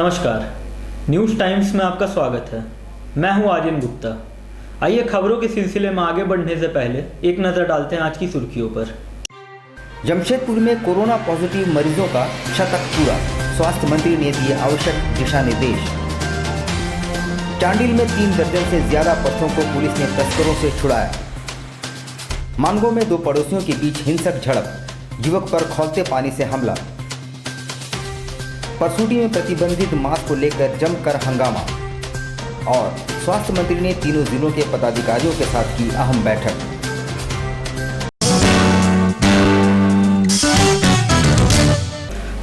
नमस्कार, news times में आपका स्वागत है। मैं हूं आर्यन गुप्ता। आइए खबरों के सिलसिले में आगे बढ़ने से पहले एक नज़र डालते हैं आज की सुर्खियों पर। जमशेदपुर में कोरोना पॉजिटिव मरीजों का शतक पूरा, स्वास्थ्य मंत्री ने दिए आवश्यक दिशा निर्देश। चांडिल में 3 दर्जन से ज्यादा पशुओं को पुलिस ने तस्करों से छुड़ाया। मानगो में 2 पड़ोसियों के बीच हिंसक झड़प, युवक पर खौलते पानी से हमला। परसूडी में प्रतिबंधित मास्क को लेकर जमकर हंगामा। और स्वास्थ्य मंत्री ने तीनों जिलों के पदाधिकारियों के साथ की अहम बैठक।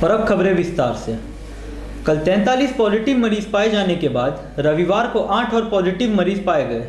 और अब खबरें विस्तार से। कल 43 पॉजिटिव मरीज पाए जाने के बाद रविवार को 8 और पॉजिटिव मरीज पाए गए।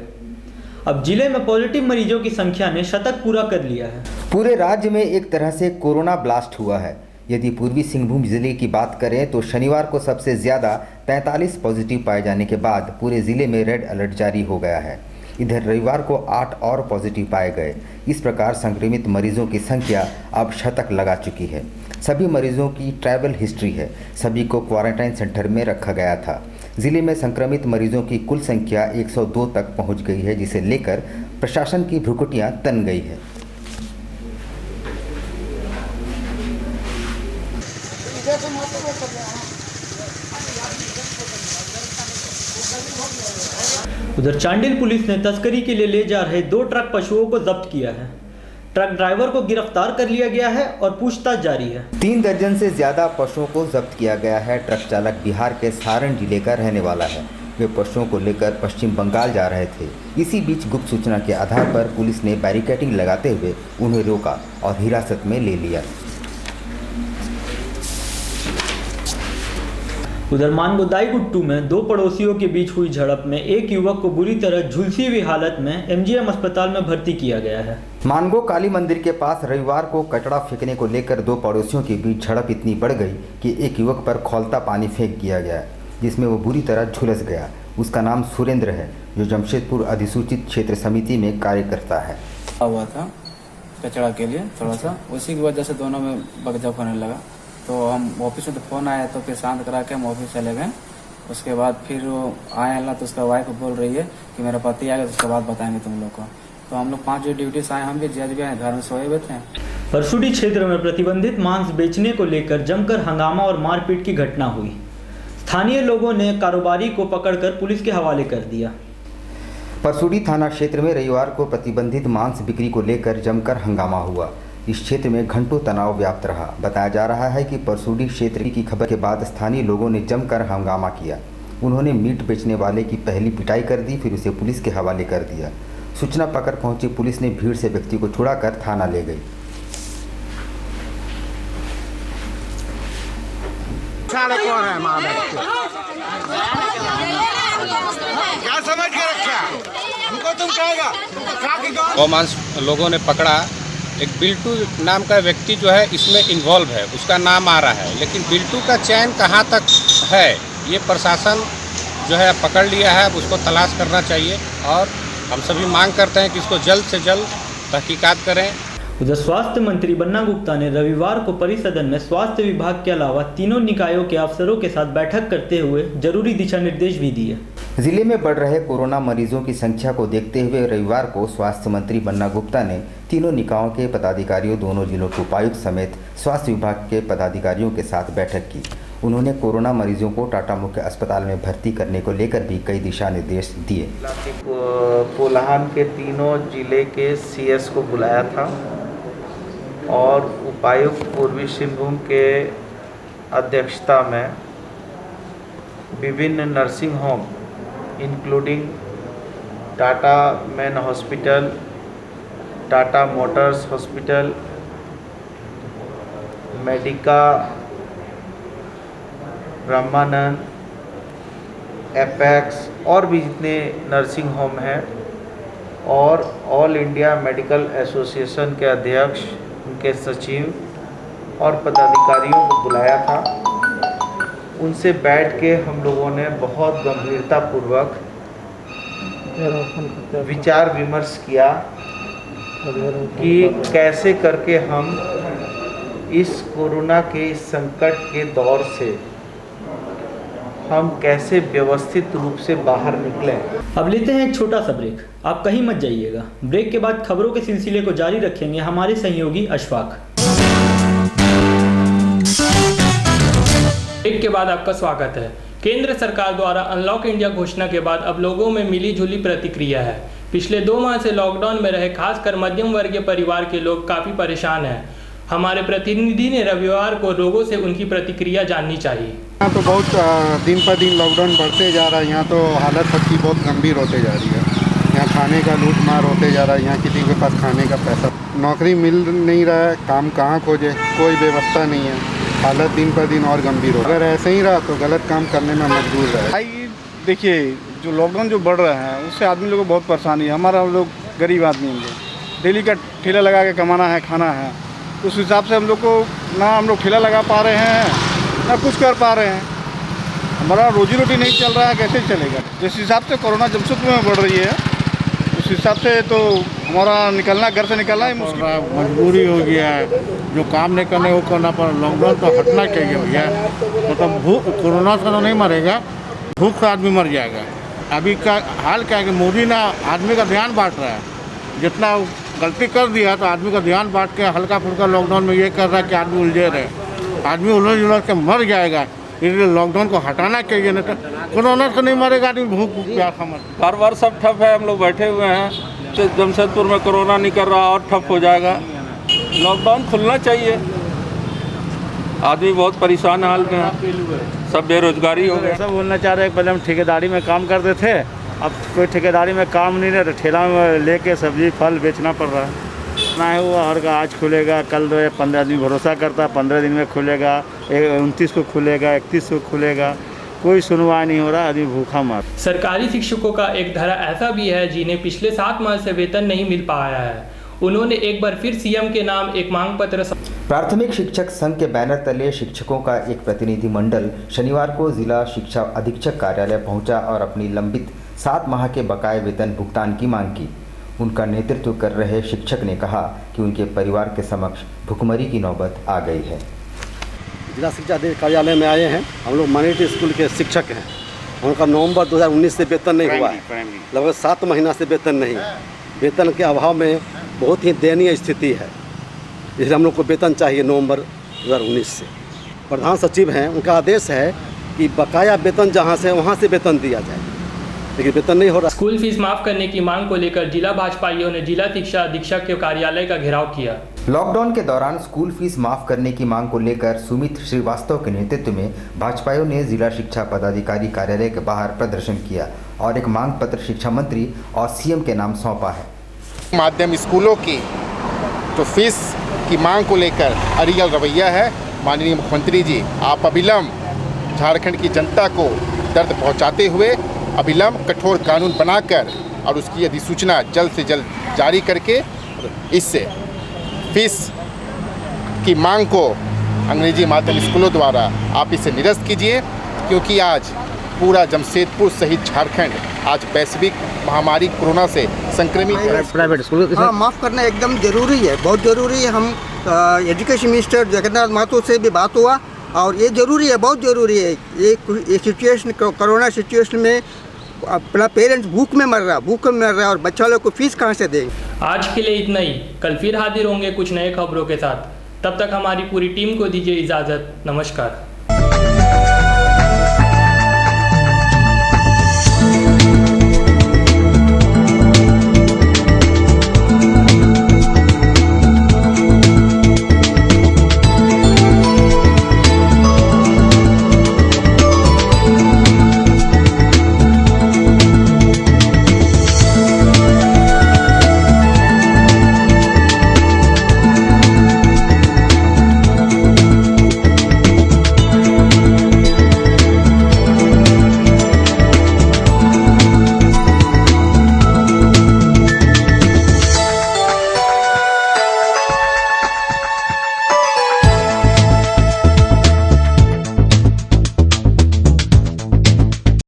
अब जिले में पॉजिटिव मरीजों की संख्या ने शतक पूरा कर लिया है। पूरे राज्य में एक तरह से कोरोना ब्लास्ट हुआ है। यदि पूर्वी सिंहभूम जिले की बात करें तो शनिवार को सबसे ज़्यादा 43 पॉजिटिव पाए जाने के बाद पूरे ज़िले में रेड अलर्ट जारी हो गया है। इधर रविवार को 8 और पॉजिटिव पाए गए। इस प्रकार संक्रमित मरीजों की संख्या अब शतक लगा चुकी है। सभी मरीजों की ट्रैवल हिस्ट्री है। सभी को क्वारंटाइन सेंटर में रखा गया था। ज़िले में संक्रमित मरीजों की कुल संख्या 102 तक पहुँच गई है, जिसे लेकर प्रशासन की भ्रुकुटियाँ तन गई है। उधर चांडिल पुलिस ने तस्करी के लिए ले जा रहे 2 ट्रक पशुओं को जब्त किया है। ट्रक ड्राइवर को गिरफ्तार कर लिया गया है और पूछताछ जारी है। 3 दर्जन से ज्यादा पशुओं को जब्त किया गया है। ट्रक चालक बिहार के सारण जिले का रहने वाला है। वे पशुओं को लेकर पश्चिम बंगाल जा रहे थे। इसी बीच गुप्त सूचना के आधार पर पुलिस ने बैरिकेडिंग लगाते हुए उन्हें रोका और हिरासत में ले लिया। उधर मानगोदाई गुट्टू में 2 पड़ोसियों के बीच हुई झड़प में एक युवक को बुरी तरह झुलसी हुई हालत में एमजीएम अस्पताल में भर्ती किया गया है। मानगो काली मंदिर के पास रविवार को कचरा फेंकने को लेकर 2 पड़ोसियों के बीच झड़प इतनी बढ़ गई कि एक युवक पर खौलता पानी फेंक दिया गया, जिसमें वो बुरी तरह झुलस गया। उसका नाम सुरेंद्र है, जो जमशेदपुर अधिसूचित क्षेत्र समिति में कार्य करता है। हुआ था कचरा के लिए थोड़ा सा, उसी की वजह से दोनों में बगजब होने लगा। तो हम ऑफिस में तो फ़ोन आया तो फिर शांत करा के हम ऑफिस चले गए। उसके बाद फिर वो आए अल्लाह तो उसका वाइफ बोल रही है कि मेरा पति आएगा तो उसके बाद बताएंगे तुम लोग को। तो हम लोग 5 बजे ड्यूटी से आए, हम भी जज भी आए, घर में सोए हुए थे। परसूडी क्षेत्र में प्रतिबंधित मांस बेचने को लेकर जमकर हंगामा और मारपीट की घटना हुई। स्थानीय लोगों ने कारोबारी को पकड़कर पुलिस के हवाले कर दिया। परसूडी थाना क्षेत्र में रविवार को प्रतिबंधित मांस बिक्री को लेकर जमकर हंगामा हुआ। इस क्षेत्र में घंटों तनाव व्याप्त रहा। बताया जा रहा है कि परसूडी क्षेत्र की खबर के बाद स्थानीय लोगों ने जमकर हंगामा किया। उन्होंने मीट बेचने वाले की पहली पिटाई कर दी, फिर उसे पुलिस के हवाले कर दिया। सूचना पाकर पहुंची पुलिस ने भीड़ से व्यक्ति को छुड़ाकर थाना ले गई। गौमांस लोगों ने पकड़ा। एक बिल्टू नाम का व्यक्ति जो है इसमें इन्वॉल्व है, उसका नाम आ रहा है, लेकिन बिल्टू का चैन कहाँ तक है ये प्रशासन जो है पकड़ लिया है। उसको तलाश करना चाहिए और हम सभी मांग करते हैं कि इसको जल्द से जल्द तहकीकात करें। उधर स्वास्थ्य मंत्री बन्ना गुप्ता ने रविवार को परिसदन में स्वास्थ्य विभाग के अलावा तीनों निकायों के अफसरों के साथ बैठक करते हुए जरूरी दिशा निर्देश भी दिए। जिले में बढ़ रहे कोरोना मरीजों की संख्या को देखते हुए रविवार को स्वास्थ्य मंत्री बन्ना गुप्ता ने तीनों निकायों के पदाधिकारियों, दोनों जिलों के उपायुक्त समेत स्वास्थ्य विभाग के पदाधिकारियों के साथ बैठक की। उन्होंने कोरोना मरीजों को टाटा मुख्य अस्पताल में भर्ती करने को लेकर भी कई दिशा निर्देश दिए। कोल्हान के तीनों जिले के सीएस को बुलाया था और उपायुक्त पूर्वी सिंहभूम के अध्यक्षता में विभिन्न nursing home including Tata main hospital, Tata Motors hospital, Medica, Brahmanand, Apex और भी जितने नर्सिंग होम हैं और ऑल इंडिया मेडिकल एसोसिएशन के अध्यक्ष, उनके सचिव और पदाधिकारियों को बुलाया था। उनसे बैठ के हम लोगों ने बहुत गंभीरतापूर्वक विचार विमर्श किया कि कैसे करके हम इस कोरोना के इस संकट के दौर से हम कैसे व्यवस्थित रूप से बाहर निकलें। अब लेते हैं एक छोटा सा ब्रेक। आप कहीं मत जाइएगा। ब्रेक के बाद खबरों के सिलसिले को जारी रखेंगे हमारे सहयोगी अशफाक। ब्रेक के बाद आपका स्वागत है। केंद्र सरकार द्वारा अनलॉक इंडिया घोषणा के बाद अब लोगों में मिली जुली प्रतिक्रिया है। पिछले 2 माह से लॉकडाउन में रहे खासकर मध्यम वर्गीय परिवार के लोग काफ़ी परेशान हैं। हमारे प्रतिनिधि ने रविवार को लोगों से उनकी प्रतिक्रिया जाननी चाहिए। यहाँ तो बहुत दिन पर दिन लॉकडाउन बढ़ते जा रहा है। यहाँ तो हालत सबकी बहुत गंभीर होते जा रही है। यहाँ खाने का लूट मार होते जा रहा है। यहाँ किसी के पास खाने का पैसा, नौकरी मिल नहीं रहा है, काम कहाँ खोजे, कोई व्यवस्था नहीं है। हालत दिन पर दिन और गंभीर हो। अगर ऐसे ही रहा तो गलत काम करने में मजबूर रहे। भाई देखिए, जो लॉकडाउन जो बढ़ रहा है उससे आदमी लोगों को बहुत परेशानी है। हमारा लोग गरीब आदमी हैं, डेली का ठेला लगा के कमाना है, खाना है। उस हिसाब से हम लोग को ना हम लोग ठेला लगा पा रहे हैं ना कुछ कर पा रहे हैं। हमारा रोजी रोटी नहीं चल रहा है, कैसे चलेगा? जिस हिसाब से कोरोना जमशेदपुर में बढ़ रही है उस हिसाब से तो हमारा निकलना, घर से निकलना ही मुश्किल, मजबूरी हो गया है। जो काम नहीं करने वो करना पड़ा। लॉकडाउन तो हटना चाहिए भैया। मतलब कोरोना से तो नहीं मरेगा, भूख से आदमी मर जाएगा। अभी का हाल क्या है कि मोदी ना आदमी का ध्यान बांट रहा है। जितना गलती कर दिया तो आदमी का ध्यान बांट के हल्का फुल्का लॉकडाउन में ये कर रहा है कि आदमी उलझे रहे। आदमी उलझ के मर जाएगा। इसलिए लॉकडाउन को हटाना चाहिए, नहीं तो कोरोना से नहीं मरेगा आदमी, भूख प्यासा मर। बार सब ठप है, हम लोग बैठे हुए हैं। जमशेदपुर में कोरोना नहीं कर रहा और ठप हो जाएगा। लॉकडाउन खुलना चाहिए। आदमी बहुत परेशान हाल में है, सब बेरोजगारी हो गए। सब बोलना चाह रहे हैं, पहले हम ठेकेदारी में काम करते थे, अब कोई ठेकेदारी में काम नहीं है तो ठेला में लेके सब्जी फल बेचना पड़ रहा है। ना है वो हर का आज खुलेगा, कल 15 दिन भरोसा करता, 15 दिन में खुलेगा, 29 को खुलेगा, 31 को खुलेगा, कोई सुनवाई नहीं हो रहा, आदमी भूखा मर। सरकारी शिक्षकों का एक धारा ऐसा भी है जिन्हें पिछले 7 माह से वेतन नहीं मिल पाया है। उन्होंने एक बार फिर सीएम के नाम एक मांग पत्र। प्राथमिक शिक्षक संघ के बैनर तले शिक्षकों का एक प्रतिनिधि मंडल शनिवार को जिला शिक्षा अधीक्षक कार्यालय पहुंचा और अपनी लंबित 7 माह के बकाये वेतन भुगतान की मांग की। उनका नेतृत्व कर रहे शिक्षक ने कहा कि उनके परिवार के समक्ष भुखमरी की नौबत आ गई है। जिला शिक्षा अधीक्षक कार्यालय में आए हैं। हम लोग माइनॉरिटी स्कूल के शिक्षक हैं। उनका नवंबर 2019 से वेतन नहीं हुआ है। लगभग 7 महीना से वेतन नहीं। वेतन के अभाव में बहुत ही दयनीय स्थिति है। इसलिए हम लोग को वेतन चाहिए नवंबर 2019 से। प्रधान सचिव हैं, उनका आदेश है कि बकाया वेतन जहां से वहां से वेतन दिया जाए, लेकिन वेतन नहीं हो रहा। स्कूल फीस माफ करने की मांग को लेकर जिला भाजपाइयों ने जिला शिक्षा अधीक्षक के कार्यालय का घेराव किया। लॉकडाउन के दौरान स्कूल फीस माफ करने की मांग को लेकर सुमित श्रीवास्तव के नेतृत्व में भाजपाइयों ने जिला शिक्षा पदाधिकारी कार्यालय के बाहर प्रदर्शन किया और एक मांग पत्र शिक्षा मंत्री और सीएम के नाम सौंपा है। माध्यम स्कूलों की तो फीस की मांग को लेकर अड़ियल रवैया है। माननीय मुख्यमंत्री जी, आप अविलंब झारखंड की जनता को दर्द पहुंचाते हुए अविलंब कठोर कानून बनाकर और उसकी अधिसूचना जल्द से जल्द जारी करके इससे फीस की मांग को अंग्रेजी माध्यम स्कूलों द्वारा आप इसे निरस्त कीजिए, क्योंकि आज पूरा जमशेदपुर सहित झारखंड आज वैश्विक महामारी कोरोना से संक्रमित है। प्राइवेट स्कूल माफ़ करना एकदम ज़रूरी है, बहुत ज़रूरी है। हम एजुकेशन मिनिस्टर जगन्नाथ महतो से भी बात हुआ और ये ज़रूरी है, बहुत ज़रूरी है। ये सिचुएशन, कोरोना सिचुएशन में अपना पेरेंट्स भूख में मर रहा है और बच्चा लोग को फीस कहाँ से देंगे। आज के लिए इतना ही। कल फिर हाजिर होंगे कुछ नए खबरों के साथ। तब तक हमारी पूरी टीम को दीजिए इजाज़त। नमस्कार।